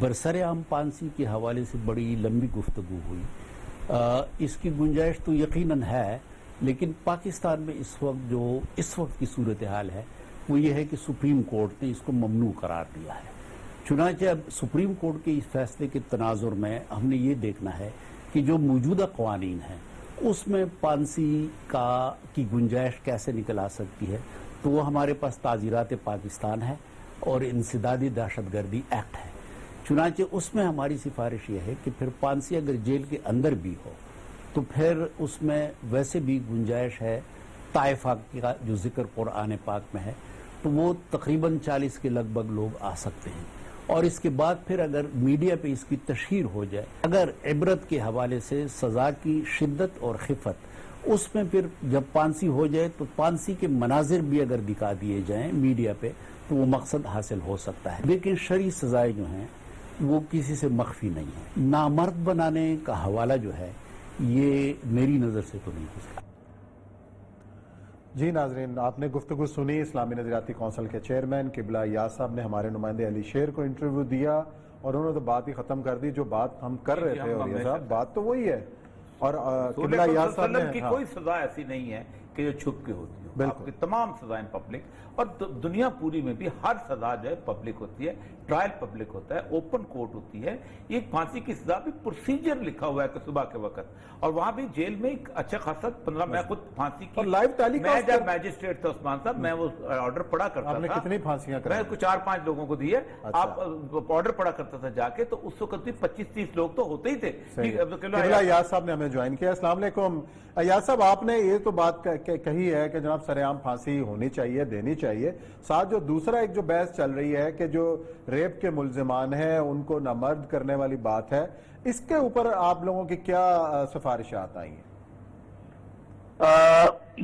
बरसरे-आम फांसी के हवाले से बड़ी लंबी गुफ्तगू हुई। इसकी गुंजाइश तो यकीनन है, लेकिन पाकिस्तान में इस वक्त की सूरत हाल है वो ये है कि सुप्रीम कोर्ट ने इसको ममनू करार दिया है। चुनांचे अब सुप्रीम कोर्ट के इस फैसले के तनाजुर में हमने ये देखना है कि जो मौजूदा कवानीन हैं उसमें फांसी की गुंजाइश कैसे निकल आ सकती है। तो वो हमारे पास ताज़ीरात पाकिस्तान है और इंसदादी दहशतगर्दी एक्ट है। चुनांचे उसमें हमारी सिफारिश ये है कि फिर फांसी अगर जेल के अंदर भी हो तो फिर उसमें वैसे भी गुंजाइश है ताइफा का जो जिक्र कुरान पाक में है, तो वो तकरीबन 40 के लगभग लोग आ सकते हैं। और इसके बाद फिर अगर मीडिया पे इसकी तशहीर हो जाए, अगर इबरत के हवाले से सज़ा की शिद्दत और खिफत, उसमें फिर जब फांसी हो जाए तो फांसी के मनाजिर भी अगर दिखा दिए जाएं मीडिया पे तो वो मकसद हासिल हो सकता है। लेकिन शरई सजाएं जो हैं वो किसी से मख्फी नहीं है। नामर्द बनाने का हवाला जो है ये मेरी नज़र से तो नहीं हो सकता। जी नाजरीन, आपने गुफ्तगू सुनी। इस्लामी नजरियाती कौंसिल के चेयरमैन किबला याद साहब ने हमारे नुमाइंदे अली शेर को इंटरव्यू दिया और उन्होंने तो बात ही खत्म कर दी जो बात हम कर रहे थे। और ये साहब बात तो वही है। और किबला याद साहब ने की कोई सजा ऐसी नहीं है कि जो छुप के होती है। आपकी तमाम सजाएं पब्लिक, और दुनिया पूरी में भी हर सजा जो है पब्लिक होती है, ट्रायल पब्लिक होता है, ओपन कोर्ट होती है। एक फांसी की सजा भी प्रोसीजर लिखा हुआ है कि सुबह के वक्त, और वहां भी जेल में एक अच्छा खासा 15 मैं खुद फांसी की लाइव मैं जब मैजिस्ट्रेट था उस्मान साहब, मैं वो ऑर्डर पढ़ा करता था। कितनी फांसियां मैं कुछ 4-5 लोगों को दी है। आप ऑर्डर पढ़ा करता था जाके, तो उस वक्त भी 25-30 लोग तो होते ही थे। किबला याद साहब ने हमें ज्वाइन किया। अस्सलाम वालेकुम याद साहब, आपने ये तो बात कही है कि जनाब सरेआम फांसी होनी चाहिए, देनी चाहिए। साथ जो दूसरा एक जो बहस चल रही है कि जो रेप के मुल्जिमान हैं उनको नामर्द करने वाली बात है, इसके ऊपर आप लोगों की क्या सिफारिशात आई हैं?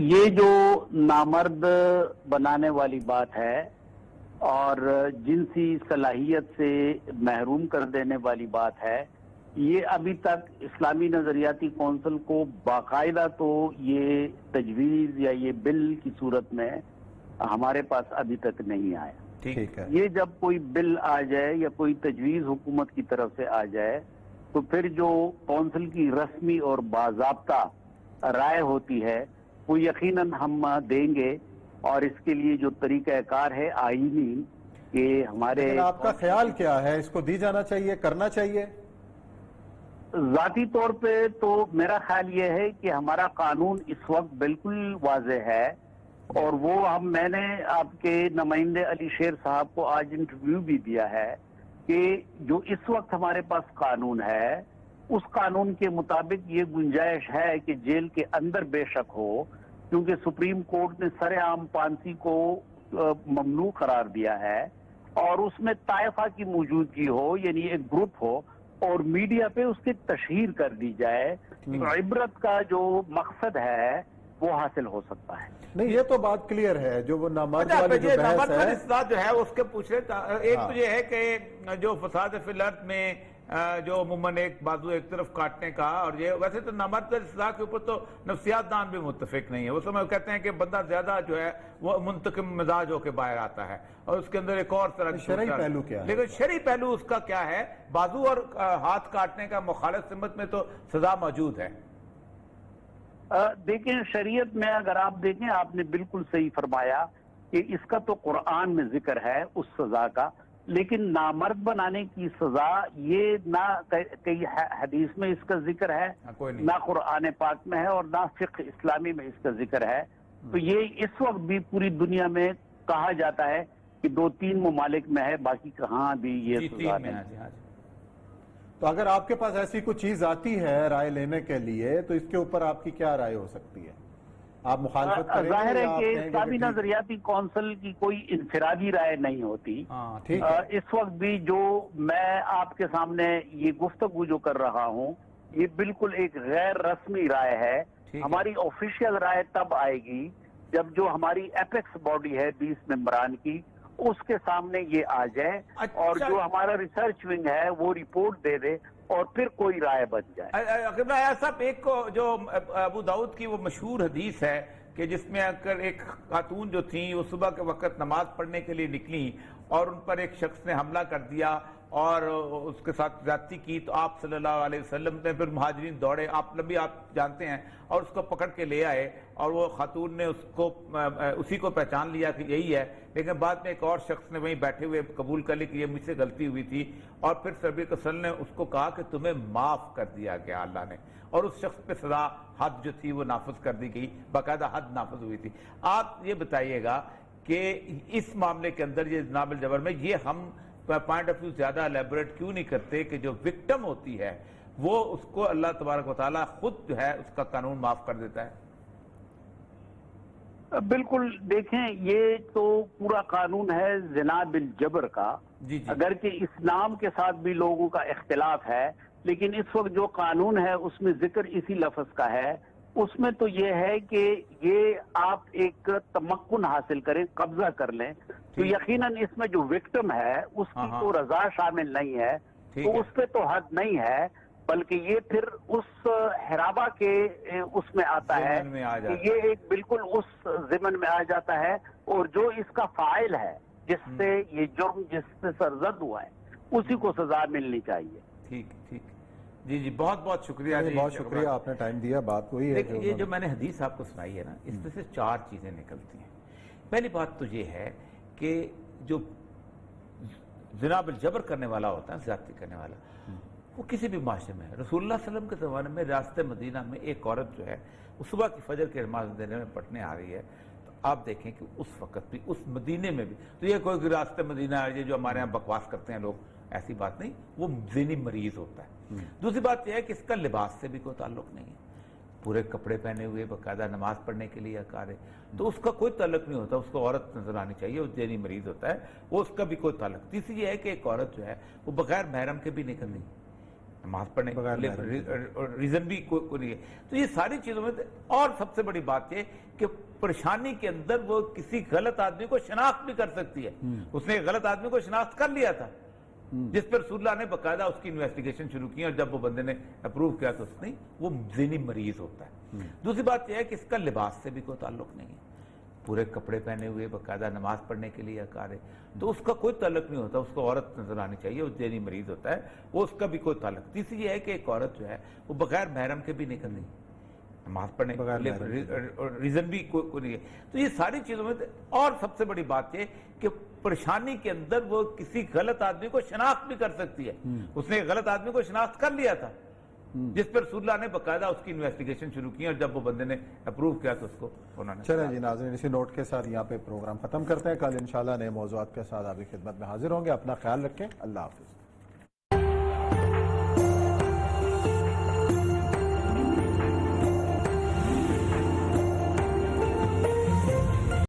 ये जो नामर्द बनाने वाली बात है और जिनसी सलाहियत से महरूम कर देने वाली बात है, ये अभी तक इस्लामी नजरियाती कौंसिल को बाकायदा तो ये तजवीज या ये बिल की सूरत में हमारे पास अभी तक नहीं आया। ठीक है। ये जब कोई बिल आ जाए या कोई तजवीज हुकूमत की तरफ से आ जाए तो फिर जो कौंसिल की रस्मी और बाज़ाब्ता राय होती है वो यकीनन हम देंगे। और इसके लिए जो तरीक़ाकार है आईनी कि हमारे, आपका ख्याल क्या है, इसको दी जाना चाहिए, करना चाहिए? ज़ाती तौर पे तो मेरा ख्याल ये है कि हमारा कानून इस वक्त बिल्कुल वाज़ेह है, और वो मैंने आपके नुमाइंदे अली शेर साहब को आज इंटरव्यू भी दिया है कि जो इस वक्त हमारे पास कानून है उस कानून के मुताबिक ये गुंजाइश है कि जेल के अंदर बेशक हो, क्योंकि सुप्रीम कोर्ट ने सरेआम फांसी को ममनू करार दिया है और उसमें ताइफा की मौजूदगी हो, यानी एक ग्रुप हो, और मीडिया पे उसकी तशहीर कर दी जाए, तो इबरत का जो मकसद है वो हासिल हो सकता है। नहीं, ये तो बात क्लियर है। जो वो नामर्द वाली जो बहस है जो है उसके पूछ रहे। एक तो ये है कि जो फसाद फिल अर्द में जो अमूमन एक बाजू एक तरफ काटने का, और ये वैसे तो नामर्द सजा के ऊपर तो नफ्सियात दान भी मुत्तफिक नहीं है। वो समय कहते हैं कि बंदा ज्यादा जो है वो मुंतकिम मिजाज होकर बाहर आता है, और उसके अंदर एक और तरह शरई पहलू क्या है? लेकिन शरई पहलू उसका क्या है? बाजू और हाथ काटने का मुखालिफ सिमत में तो सजा मौजूद है। देखें, शरीयत में अगर आप देखें, आपने बिल्कुल सही फरमाया कि इसका तो कुरान में जिक्र है उस सजा का, लेकिन नामर्द बनाने की सजा ये ना कई हदीस में इसका जिक्र है, ना कुरान पाक में है, और ना फिक्र इस्लामी में इसका जिक्र है। तो ये इस वक्त भी पूरी दुनिया में कहा जाता है कि 2-3 ममालिक में है, बाकी कहाँ भी ये सजा नहीं। तो अगर आपके पास ऐसी कोई चीज आती है राय लेने के लिए, तो इसके ऊपर आपकी क्या राय हो सकती है? आप मुखालफत करेंगे? जाहिर है कि इस्लामी नजरियाती कौंसिल की कोई इनफरादी राय नहीं होती। ठीक है। इस वक्त भी जो मैं आपके सामने ये गुफ्तगू जो कर रहा हूँ, ये बिल्कुल एक गैर रस्मी राय है। हमारी ऑफिशियल राय तब आएगी जब जो हमारी एपेक्स बॉडी है 20 मेंबरान की, उसके सामने ये आ जाए। अच्छा। और जो हमारा रिसर्च विंग है वो रिपोर्ट दे दे और फिर कोई राय बन जाए। साहब, एक को जो अबू दाऊद की वो मशहूर हदीस है कि जिसमें अगर एक खातून जो थी वो सुबह के वक्त नमाज पढ़ने के लिए निकली और उन पर एक शख्स ने हमला कर दिया اور اس کے ساتھ زیادتی کی تو آپ صلی اللہ علیہ وسلم نے پھر مہاجرین دوڑے، آپ نبی آپ جانتے ہیں، اور اس کو پکڑ کے لے آئے، اور وہ خاتون نے اسی کو پہچان لیا کہ یہی ہے، لیکن بعد میں ایک اور شخص نے وہیں بیٹھے ہوئے قبول کر لی کہ یہ مجھ سے غلطی ہوئی تھی، اور پھر نبی صلی اللہ علیہ وسلم نے اس کو کہا کہ تمہیں معاف کر دیا گیا اللہ نے، اور اس شخص پہ سزا حد جو تھی وہ نافذ کر دی گئی، باقاعدہ حد نافذ ہوئی تھی۔ آپ یہ بتائیے گا کہ اس معاملے کے اندر یہ جناب الجبر میں یہ ہم پوائنٹ آف ویو زیادہ الیبوریٹ کیوں نہیں کرتے کہ جو وکٹم ہوتی ہے وہ اس کو اللہ تبارک و تعالیٰ خود جو ہے اس کا قانون معاف کر دیتا ہے؟ بالکل، دیکھیں یہ تو پورا قانون ہے زنا بالجبر کا، جی جی، اگرچہ اس نام کے ساتھ بھی لوگوں کا اختلاف ہے، لیکن اس وقت جو قانون ہے اس میں ذکر اسی لفظ کا ہے۔ اس میں تو یہ ہے کہ یہ آپ ایک تمکن حاصل کریں، قبضہ کر لیں، تو یقیناً اس میں جو وکٹم ہے اس کی تو رضا شامل نہیں ہے، تو اس پہ تو حد نہیں ہے، بلکہ یہ پھر اس حرابہ کے اس میں آتا ہے کہ یہ ایک بالکل اس ضمن میں آ جاتا ہے، اور جو اس کا فاعل ہے جس سے یہ جرم جس سے سرزد ہوا ہے اسی کو سزا ملنی چاہیے۔ ٹھیک ٹھیک، جی جی، بہت بہت شکریہ جی، بہت شکریہ، آپ نے ٹائم دیا۔ بات وہی ہے یہ جو میں نے حدیث آپ کو سنائی ہے نا، اس میں سے 4 چیزیں نکلتی ہیں۔ پہلی بات تو یہ ہے کہ جو زنا بالجبر کرنے والا ہوتا ہے، زیادتی کرنے والا، وہ کسی بھی معاشرے میں ہے۔ رسول اللہ صلی اللہ علیہ وسلم کے زمانے میں ریاست مدینہ میں ایک عورت جو ہے وہ صبح کی فجر کی نماز دینے میں پڑھنے آ رہی ہے، تو آپ دیکھیں کہ اس وقت بھی اس مدینے میں بھی، تو یہ کوئی ریاست مدینہ ہے یہ جو ہمارے یہاں بکواس کرتے ہیں لوگ، ایسی بات نہیں، وہ ذہنی مریض ہوتا ہے۔ دوسری بات یہ ہے کہ اس کا لباس سے بھی کوئی تعلق نہیں ہے، پورے کپڑے پہنے ہوئے باقاعدہ نماز پڑھنے کے لیے آکار ہے، تو اس کا کوئی تعلق نہیں ہوتا، اس کو عورت نظر آنی چاہیے، وہ ذہنی مریض ہوتا ہے، وہ اس کا بھی کوئی تعلق۔ تیسری یہ ہے کہ ایک عورت جو ہے وہ بغیر محرم کے بھی نکل رہی ہے نماز پڑھنے کے ریزن بھی کوئی نہیں ہے۔ تو یہ ساری چیزوں میں، اور سب سے بڑی بات یہ کہ پریشانی کے اندر وہ کسی غلط آدمی کو شناخت بھی کر سکتی ہے، اس نے ایک غلط آدمی کو شناخت کر لیا تھا، جس پر رسول اللہ نے باقاعدہ اس کی انویسٹیگیشن شروع کی، اور جب وہ بندے نے اپروو کیا تو اس نے، وہ ذہنی مریض ہوتا ہے۔ دوسری بات یہ ہے کہ اس کا لباس سے بھی کوئی تعلق نہیں ہے، پورے کپڑے پہنے ہوئے باقاعدہ نماز پڑھنے کے لیے آکار ہے، تو اس کا کوئی تعلق نہیں ہوتا، اس کو عورت نظر آنی چاہیے، وہ ذہنی مریض ہوتا ہے، وہ اس کا بھی کوئی تعلق۔ تیسری یہ ہے کہ ایک عورت جو ہے وہ بغیر محرم کے بھی نکل رہی ہے نماز پڑھنے کے لیے، ریزن بھی کوئی نہیں ہے۔ تو یہ ساری چیزوں میں، اور سب سے بڑی بات یہ کہ پریشانی کے اندر وہ کسی غلط آدمی کو شناخت بھی کر سکتی ہے، اس نے ایک غلط آدمی کو شناخت کر لیا تھا، جس پر رسول اللہ نے باقاعدہ اس کی انویسٹیگیشن شروع کی، اور جب وہ بندے نے اپروو کیا تو اس کو انہوں نے۔ چلیں جی ناظرین، اسی نوٹ کے ساتھ یہاں پہ پروگرام ختم کرتے ہیں، کل انشاءاللہ نئے موضوعات کے ساتھ آپ کی خدمت میں حاضر ہوں گے۔ اپنا خیال رکھیں، اللہ حافظ۔